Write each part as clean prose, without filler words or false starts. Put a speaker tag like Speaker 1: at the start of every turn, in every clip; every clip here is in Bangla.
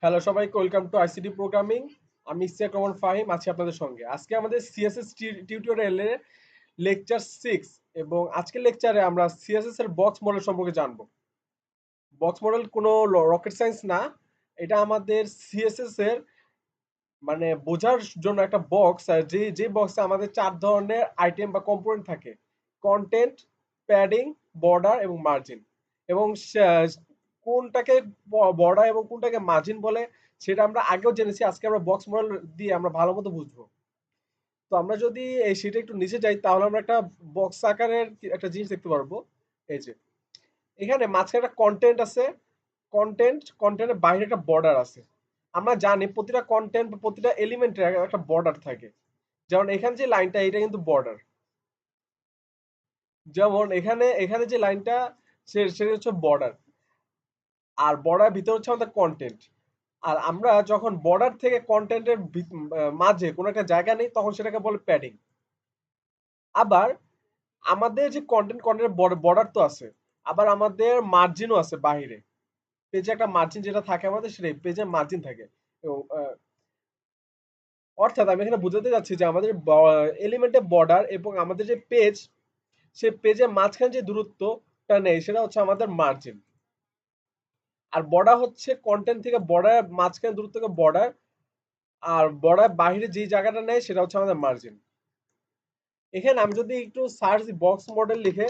Speaker 1: হ্যালো সবাইকে, ওয়েলকাম টু আইসিটি প্রোগ্রামিং। আমি ইসিয়াক রহমান ফাহিম আছি আপনাদের সঙ্গে। আজকে আমাদের সিএসএস টিউটোরিয়ালের লেকচার 6 এবং আজকের লেকচারে আমরা সিএসএস এর বক্স মডেল সম্পর্কে জানবো। বক্স মডেল কোনো রকেট সায়েন্স না, এটা আমাদের সিএসএস এর মানে বোঝার জন্য একটা বক্স, আর যে বক্সে আমাদের 4 ধরনের আইটেম বা কম্পোনেন্ট থাকে: কন্টেন্ট, প্যাডিং, বর্ডার এবং মার্জিন। এবং কোনটাকে বর্ডার এবং কোনটাকে মার্জিন বলে সেটা আমরা আগেও জেনেছি। আজকে আমরা বক্স মডেল দিয়ে আমরা ভালো মতো বুঝবো। তো আমরা যদি এই সেটা একটু নিচে যাই, তাহলে আমরা একটা বক্স আকারের একটা জিনিস দেখতে পারবো। এই যে এখানে মাঝখানে একটা কন্টেন্ট আছে, কন্টেন্টের বাইরে একটা বর্ডার আছে। আমরা জানি প্রতিটা কন্টেন্ট বা প্রতিটা এলিমেন্টের একটা বর্ডার থাকে। যেমন এখানে যে লাইনটা, এটা কিন্তু বর্ডার। যেমন এখানে এখানে যে লাইনটা, সেটা হচ্ছে বর্ডার। আর বর্ডার ভিতর হচ্ছে আমাদের কন্টেন্ট। আর আমরা যখন বর্ডার থেকে কন্টেন্টের মাঝে কোনো একটা জায়গা নেই, তখন সেটাকে বলে প্যাডিং। আবার আমাদের যে কন্টেন্টের বর্ডার তো আছে, আবার আমাদের মার্জিনও আছে বাহিরে। পেজে একটা মার্জিন যেটা থাকে আমাদের, সেটাই পেজে মার্জিন থাকে। এবং অর্থাৎ আমি এখানে বুঝাতে যাচ্ছি যে আমাদের এলিমেন্টের বর্ডার এবং আমাদের যে পেজ, সে পেজের মাঝখানে যে দূরত্বটা নেই, সেটা হচ্ছে আমাদের মার্জিন। আর বর্ডার হচ্ছে কন্টেন্ট থেকে বর্ডার মাঝখানে দূরত্বকে বর্ডার, আর বর্ডার বাইরে যে জায়গাটা নেয় সেটা হচ্ছে আমাদের মার্জিন। এখানে আমি যদি একটু সার্চ বক্স মডেল লিখে,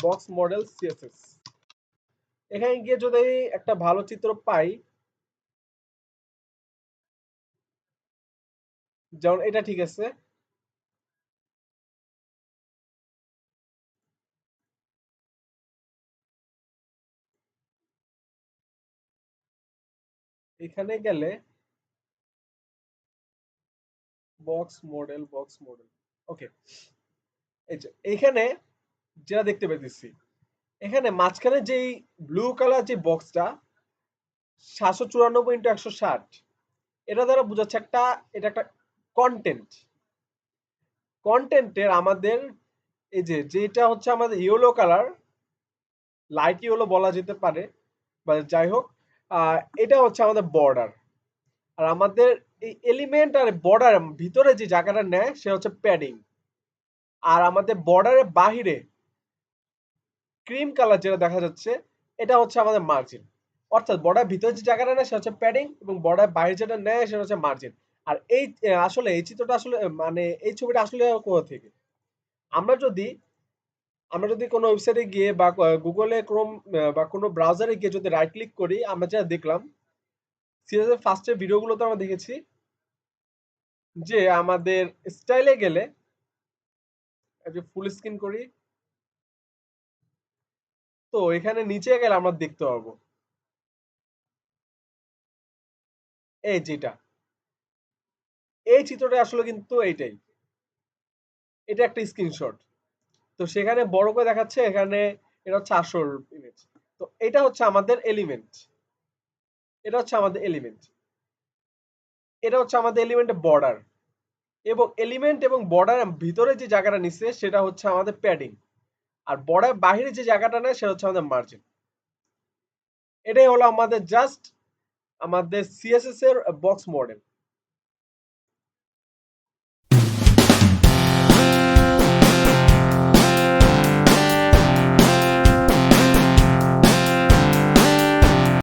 Speaker 1: বক্স মডেল সিএসএস, এখানে গিয়ে যদি একটা ভালো চিত্র পাই, যেমন এটা, ঠিক আছে। এখানে গেলে বক্স মডেল ওকে। এই যে এইখানে যেটা দেখতে পেতেছি, এখানে মাঝখানে যেই ব্লু কালার যে বক্সটা 794x160, এটা দ্বারা বোঝাচ্ছে এটা একটা কন্টেন্ট। কন্টেন্টের আমাদের এই যে যেটা হচ্ছে আমাদের ইয়েলো কালার, লাইট ইয়েলো বলা যেতে পারে, বা যাই হোক, এটা হচ্ছে আমাদের বর্ডার। আর আমাদের এই এলিমেন্ট আর বর্ডার ভিতরে যে জায়গাটা নেয়, সে হচ্ছে প্যাডিং। আর আমাদের বর্ডারের বাহিরে ক্রিম কালার যেটা দেখা যাচ্ছে, এটা হচ্ছে আমাদের মার্জিন। অর্থাৎ বর্ডার ভিতরে যে জায়গাটা নেয় সেটা হচ্ছে প্যাডিং, এবং বর্ডার বাইরে যেটা নেয় সেটা হচ্ছে মার্জিন। আর এই আসলে এই চিত্রটা আসলে মানে এই ছবিটা আসলে কোথা থেকে? আমরা যদি আমরা যদি কোনো ওয়েবসাইটে গিয়ে বা গুগলে ক্রোম বা কোনো ব্রাউজারে গিয়ে যদি রাইট ক্লিক করি, আমরা যেটা দেখলাম, সিরিজের ফার্স্টের ভিডিওগুলোতে আমরা দেখেছি যে আমাদের স্টাইলে গেলে, ফুল স্ক্রিন করি, তো এখানে নিচে গেলে আমরা দেখতে পাবো এই যেটা, এই চিত্রটা আসলে কিন্তু এইটাই, এটা একটা স্ক্রিনশট। তো সেখানে বড় করে দেখাচ্ছে, এখানে এটা হচ্ছে আসল ইমেজ। তো এটা হচ্ছে আমাদের এলিমেন্ট, এটা হচ্ছে আমাদের এলিমেন্ট, এটা হচ্ছে আমাদের এলিমেন্টের বর্ডার। এবং এলিমেন্ট এবং বর্ডার ভিতরে যে জায়গাটা নিচ্ছে সেটা হচ্ছে আমাদের প্যাডিং। আর বর্ডার বাহিরে যে জায়গাটা নেয় সেটা হচ্ছে আমাদের মার্জিন। এটাই হলো আমাদের জাস্ট আমাদের সিএসএস এর বক্স মডেল।